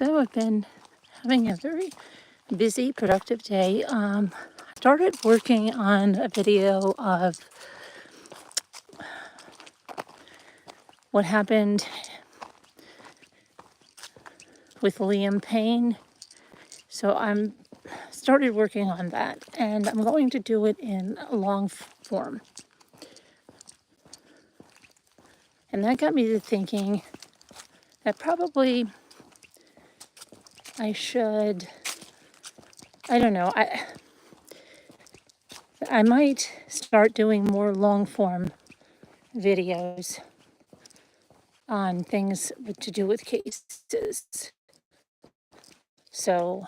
So I've been having a very busy, productive day. Started working on a video of what happened with Liam Payne. So I'm started working on that, and I'm going to do it in long form. And that got me to thinking that probably I should, I don't know, I might start doing more long form videos on things to do with cases. So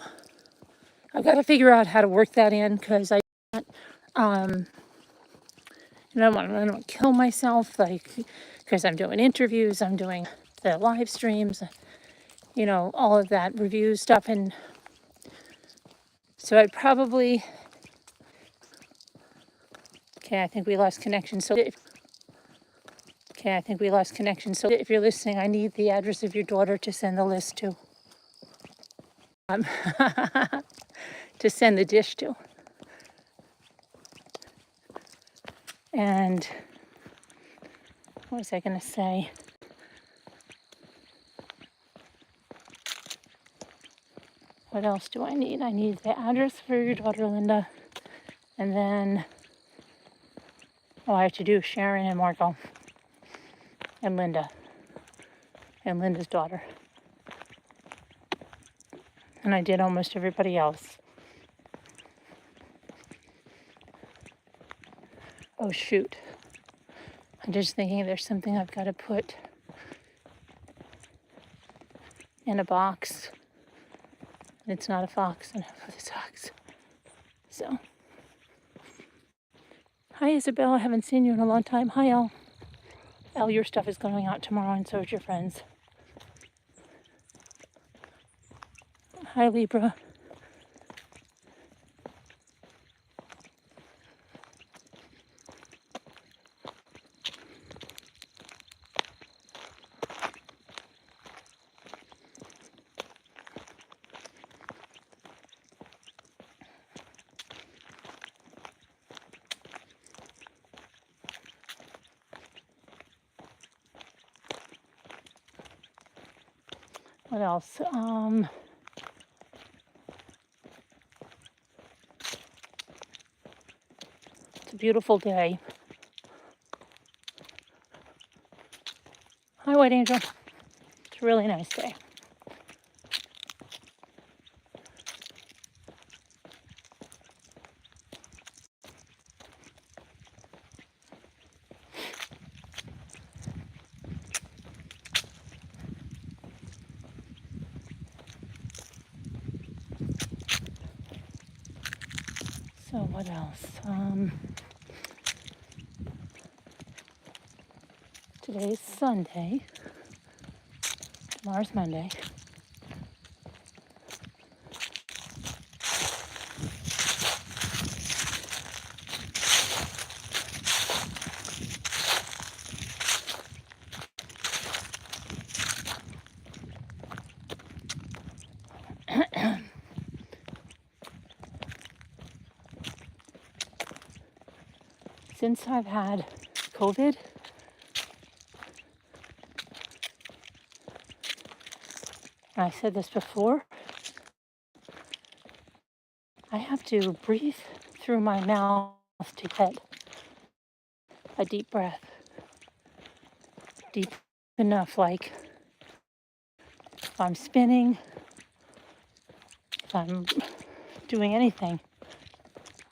I've got to figure out how to work that in, because I don't want to kill myself, because I'm doing interviews, I'm doing the live streams, all of that review stuff. And so I probably, I think we lost connection. So if you're listening, I need the address of your daughter to send the list to. To send the dish to. And what was I going to say? What else do I need? I need the address for your daughter, Linda. And then, I have to do Sharon and Margot. And Linda. And Linda's daughter. And I did almost everybody else. Oh, shoot. I'm just thinking there's something I've got to put in a box. It's not a fox, and I put a fox. So. Hi, Isabel. I haven't seen you in a long time. Hi, Elle. Elle, your stuff is going out tomorrow, and so is your friends. Hi, Libra. What else? It's a beautiful day. Hi, White Angel. It's a really nice day. So what else? Today's Sunday. Tomorrow's Monday. Since I've had COVID, and I said this before, I have to breathe through my mouth to get a deep breath. Deep enough, like if I'm spinning, if I'm doing anything,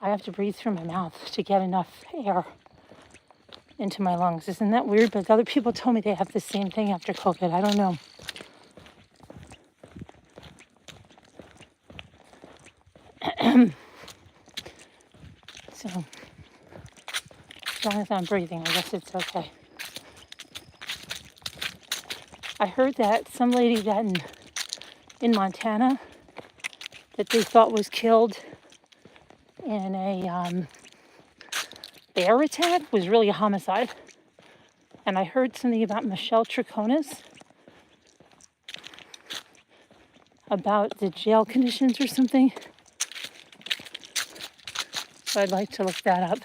I have to breathe through my mouth to get enough air into my lungs. Isn't that weird? But other people told me they have the same thing after COVID. I don't know. So, as long as I'm breathing, I guess it's okay. I heard that some lady that in Montana that they thought was killed in a bear attack was really a homicide. And I heard something about Michelle Troconis. about the jail conditions or something. So I'd like to look that up,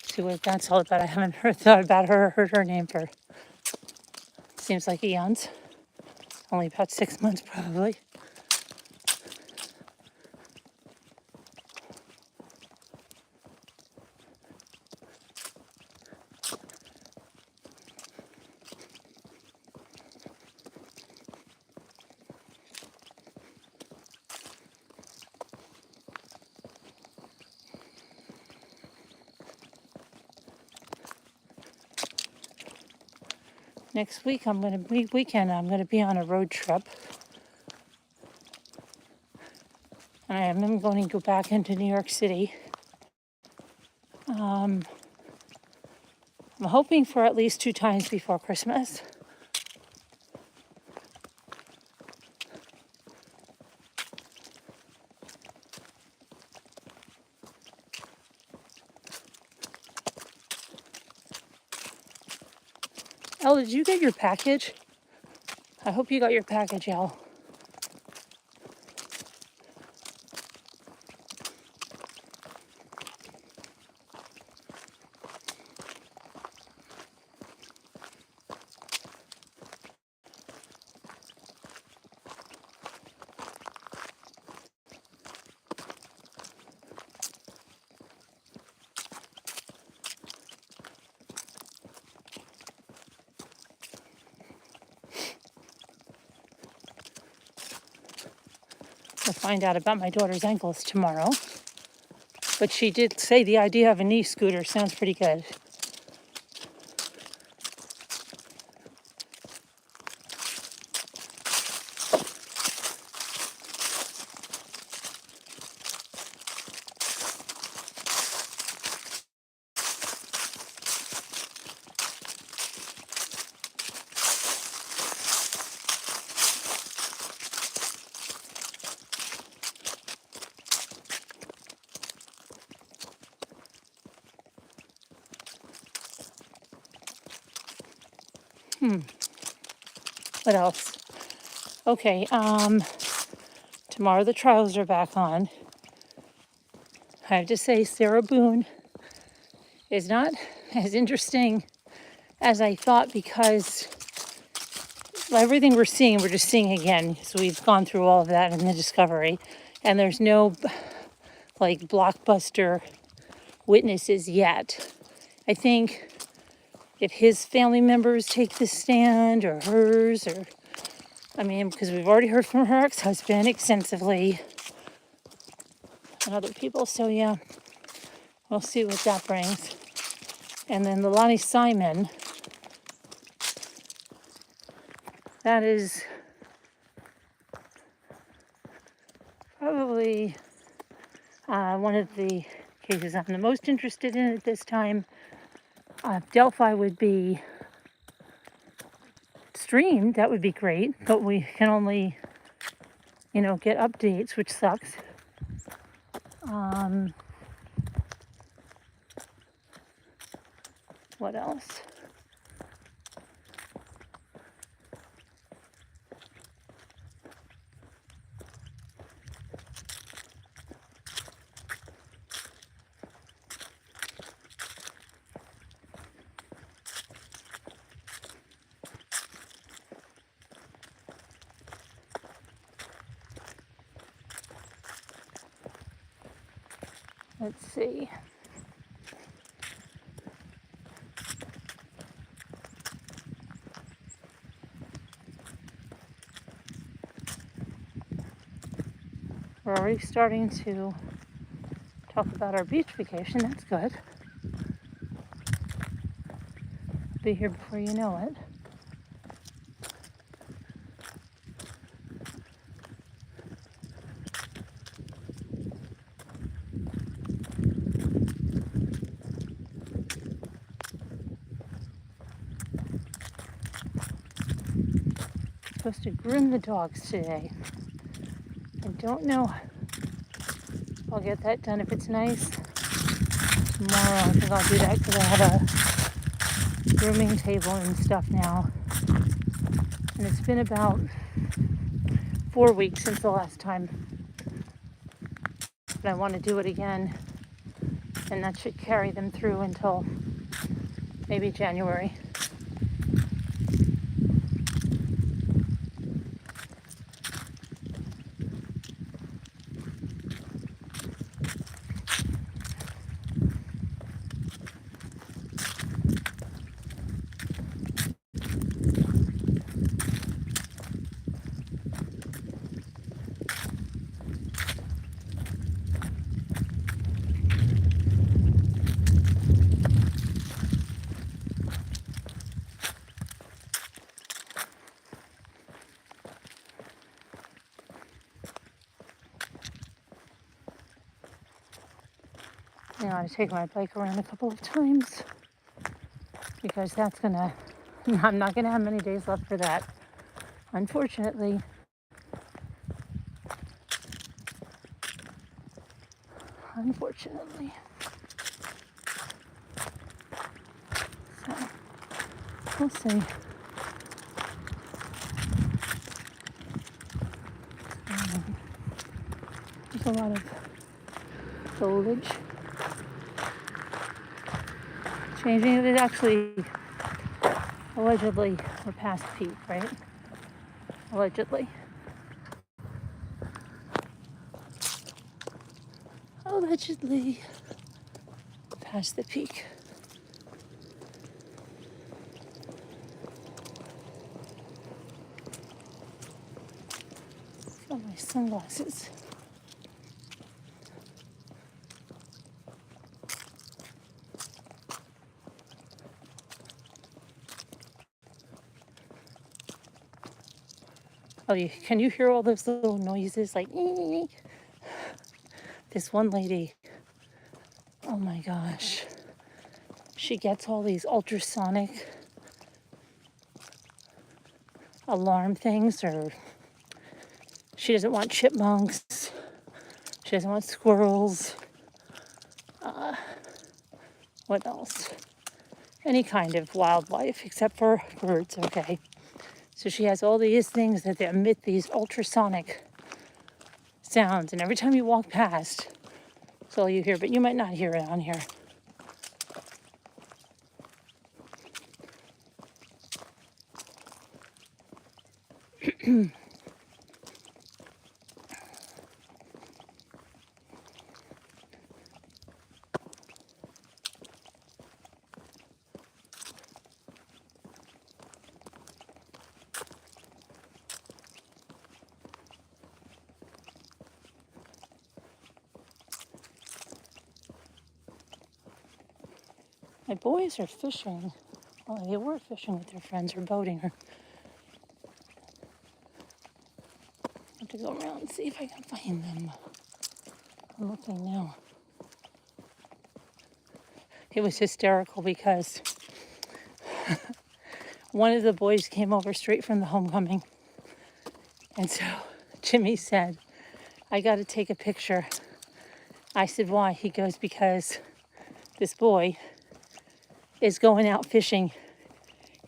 see what that's all about. I haven't thought about her or heard her name for, seems like eons. Only about 6 months probably. Next week, I'm going to be on a road trip. And I am going to go back into New York City. I'm hoping for at least 2 times before Christmas. Elle, did you get your package? I hope you got your package, Elle. We'll find out about my daughter's ankles tomorrow. But she did say the idea of a knee scooter sounds pretty good. What else? Okay, tomorrow the trials are back on. I have to say, Sarah Boone is not as interesting as I thought because everything we're seeing, we're just seeing again. So we've gone through all of that in the Discovery, and there's no like blockbuster witnesses yet. I think if his family members take the stand or hers, or because we've already heard from her ex-husband extensively and other people, so yeah, we'll see what that brings. And then the Lonnie Simon, that is probably one of the cases I'm the most interested in at this time. If Delphi would be streamed, that would be great, but we can only, get updates, which sucks. What else? Let's see. We're already starting to talk about our beach vacation. That's good. Be here before you know it. Supposed to groom the dogs today. I don't know if I'll get that done if it's nice. Tomorrow I think I'll do that because I have a grooming table and stuff now. And it's been about 4 weeks since the last time. But I want to do it again. And that should carry them through until maybe January. You know, I take my bike around a couple of times because that's gonna, I'm not gonna have many days left for that, unfortunately. Unfortunately. So, we'll see. There's a lot of foliage changing. It is actually, allegedly, we're past peak, right? Allegedly. Allegedly past the peak. Got my sunglasses. Oh, can you hear all those little noises like ee? This one lady, oh my gosh, she gets all these ultrasonic alarm things, or she doesn't want chipmunks, she doesn't want squirrels, what else? Any kind of wildlife except for birds, okay? So she has all these things that they emit these ultrasonic sounds, and every time you walk past, that's all you hear, but you might not hear it on here. My boys are fishing. Well, they were fishing with their friends or boating. I have to go around and see if I can find them. I'm looking now. It was hysterical because one of the boys came over straight from the homecoming. And so Jimmy said, I got to take a picture. I said, why? He goes, because this boy is going out fishing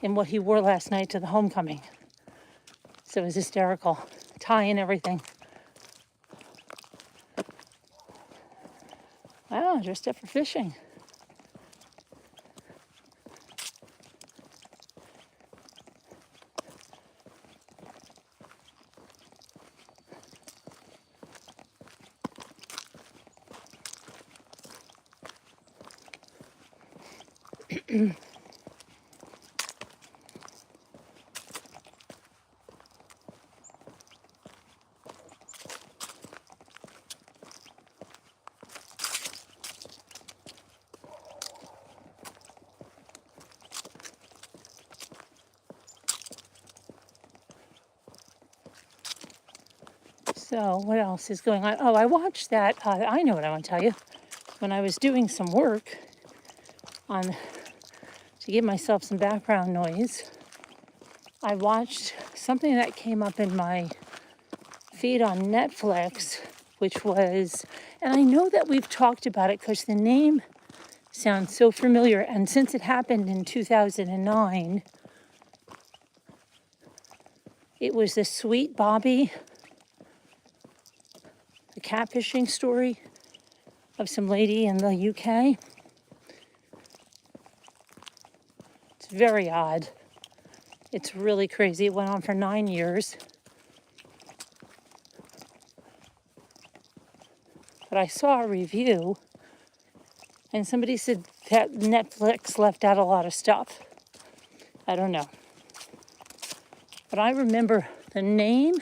in what he wore last night to the homecoming. So it was hysterical. Tie and everything. Wow, dressed up for fishing. So what else is going on? Oh, I watched that. I know what I want to tell you. When I was doing some work to give myself some background noise, I watched something that came up in my feed on Netflix, which was, and I know that we've talked about it because the name sounds so familiar. And since it happened in 2009, it was the Sweet Bobby catfishing story of some lady in the UK. It's very odd. It's really crazy. It went on for 9 years. But I saw a review and somebody said that Netflix left out a lot of stuff. I don't know. But I remember the name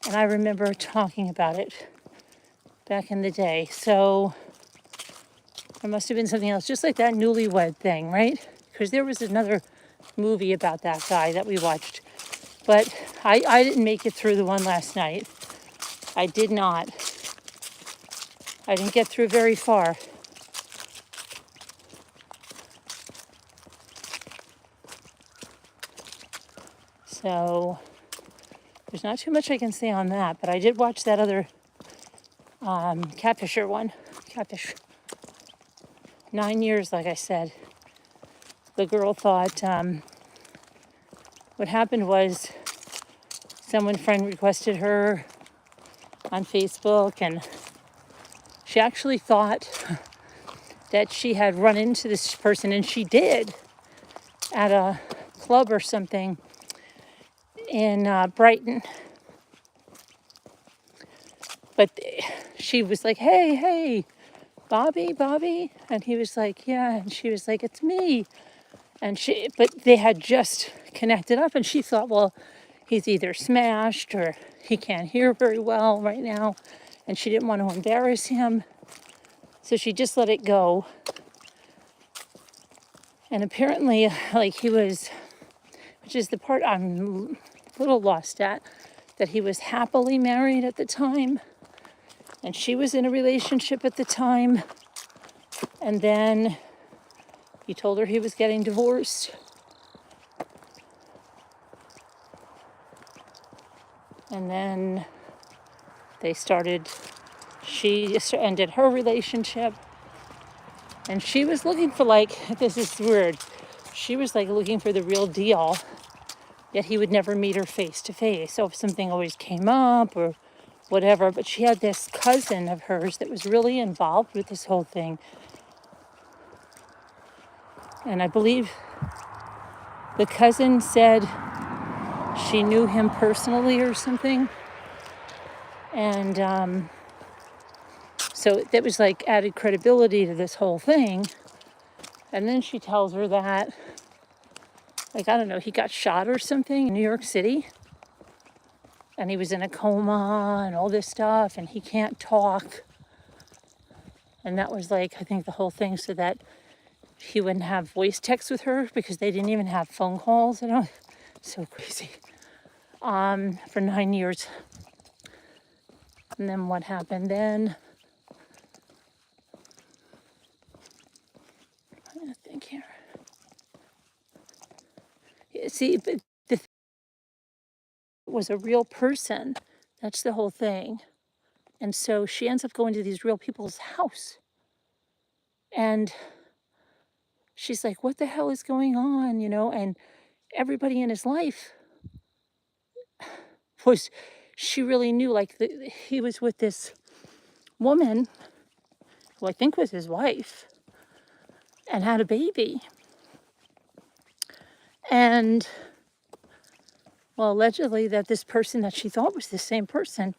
and I remember talking about it back in the day. So it must have been something else, just like that Newlywed thing, right? Because there was another movie about that guy that we watched. But I didn't make it through the one last night. I did not. I didn't get through very far. So there's not too much I can say on that, but I did watch that other catfisher one. Catfish. 9 years, like I said. The girl thought what happened was someone friend requested her on Facebook, and she actually thought that she had run into this person, and she did at a club or something in Brighton. But she was like, hey, Bobby. And he was like, yeah. And she was like, it's me. But they had just connected up, and she thought, well, he's either smashed or he can't hear very well right now. And she didn't want to embarrass him. So she just let it go. And apparently, like he was, which is the part I'm a little lost at, that he was happily married at the time. And she was in a relationship at the time. And then he told her he was getting divorced. And then she ended her relationship. And she was looking for, like, this is weird. She was like looking for the real deal, yet he would never meet her face to face. So if something always came up or whatever, but she had this cousin of hers that was really involved with this whole thing. And I believe the cousin said she knew him personally or something. And so that was like added credibility to this whole thing. And then she tells her that, like, I don't know, he got shot or something in New York City. And he was in a coma and all this stuff, and he can't talk. And that was like, I think the whole thing, so that he wouldn't have voice text with her because they didn't even have phone calls. You know, so crazy. For 9 years. And then what happened then? I'm gonna think here. See, but the thing was a real person. That's the whole thing. And so she ends up going to these real people's house. And she's like, what the hell is going on? You know, and everybody in his life was, she really knew, like, he was with this woman who I think was his wife and had a baby. And, well, allegedly that this person that she thought was the same person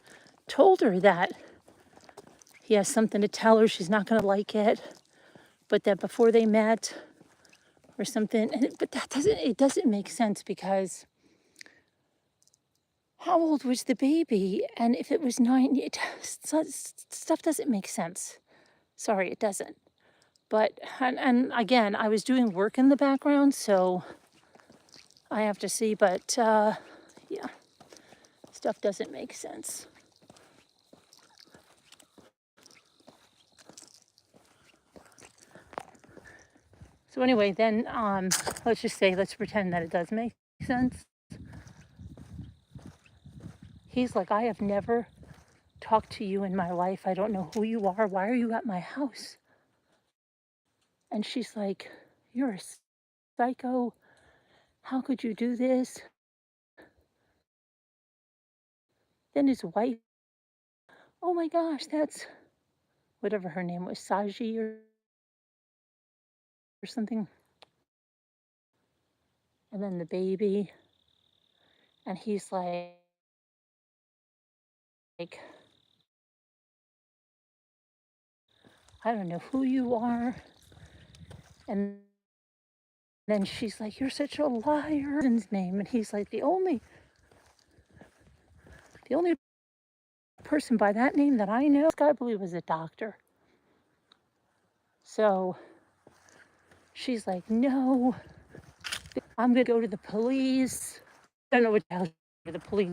told her that he has something to tell her, she's not going to like it, but that before they met or something. But it doesn't make sense, because how old was the baby? And if it was 9, stuff doesn't make sense. Sorry, it doesn't. But, and again, I was doing work in the background, so I have to see, but yeah, stuff doesn't make sense. So anyway, then let's pretend that it does make sense. He's like, I have never talked to you in my life. I don't know who you are. Why are you at my house? And she's like, you're a psycho. How could you do this? Then his wife, oh my gosh, that's whatever her name was, Saji or something. And then the baby, and he's like, I don't know who you are. And then she's like, you're such a liar. His name, and he's like, the only person by that name that I know, this guy I believe was a doctor. So she's like, no, I'm gonna go to the police. I don't know what the hell to the police,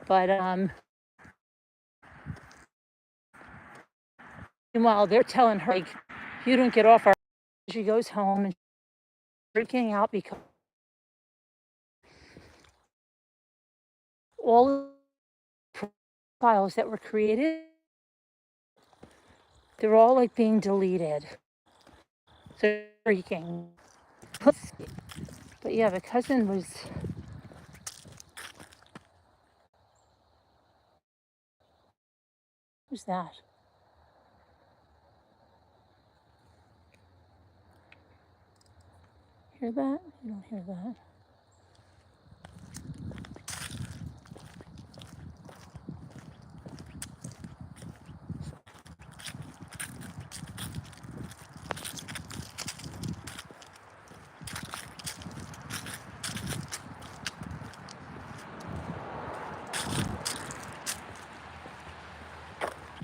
but meanwhile they're telling her like, you don't get off our. She goes home and freaking out because all the profiles that were created, they're all like being deleted. So freaking. But yeah, the cousin was. Who's that? Hear that? You don't hear that.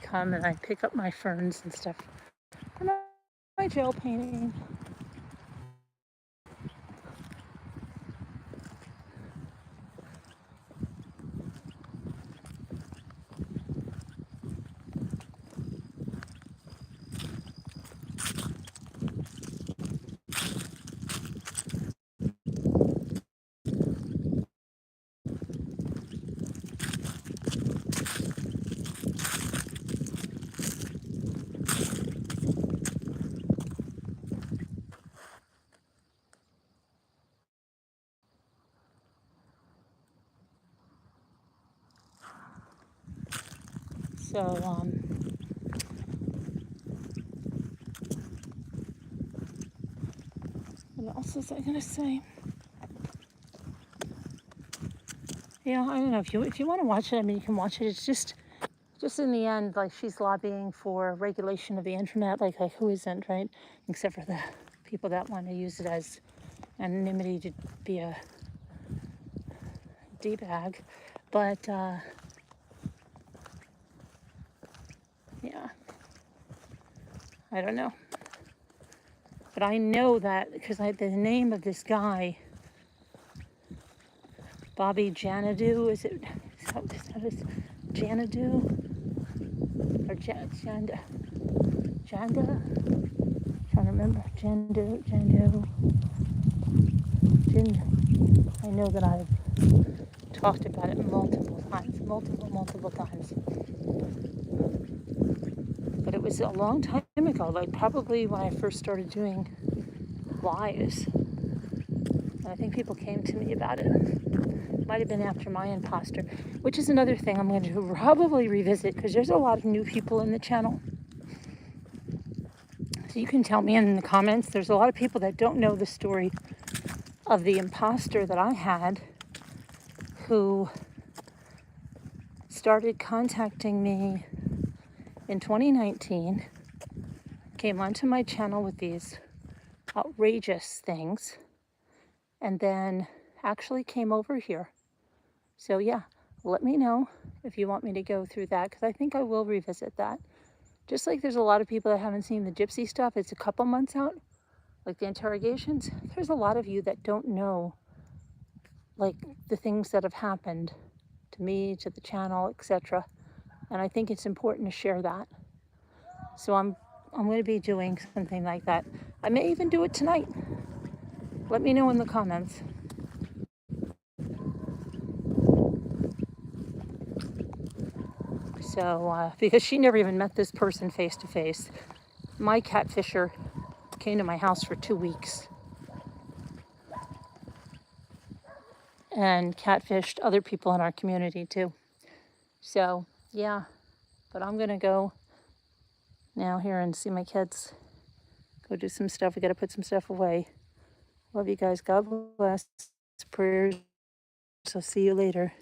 Come and I pick up my ferns and stuff for my gel painting. So what else was I gonna say? Yeah, I don't know if you want to watch it. I mean, you can watch it. It's just in the end, like she's lobbying for regulation of the internet. Like who isn't, right? Except for the people that want to use it as anonymity to be a d-bag. But yeah, I don't know. But I know that because the name of this guy, Bobby Janadu, is that his Janadu or Janda? Trying to remember. Jandu. I know that I've talked about it multiple times. But it was a long time ago, like probably when I first started doing lives. And I think people came to me about it. Might have been after my imposter, which is another thing I'm going to probably revisit because there's a lot of new people in the channel. So you can tell me in the comments, there's a lot of people that don't know the story of the imposter that I had who started contacting me in 2019, came onto my channel with these outrageous things, and then actually came over here. So yeah, let me know if you want me to go through that, because I think I will revisit that. Just like there's a lot of people that haven't seen the gypsy stuff, it's a couple months out, like the interrogations. There's a lot of you that don't know like the things that have happened to me, to the channel, etc. And I think it's important to share that. So I'm going to be doing something like that. I may even do it tonight. Let me know in the comments. So, because she never even met this person face to face. My catfisher came to my house for 2 weeks and catfished other people in our community too. So, yeah, But I'm going to go now here and see my kids. Go do some stuff. We got to put some stuff away. Love you guys. God bless. Prayers. I'll see you later.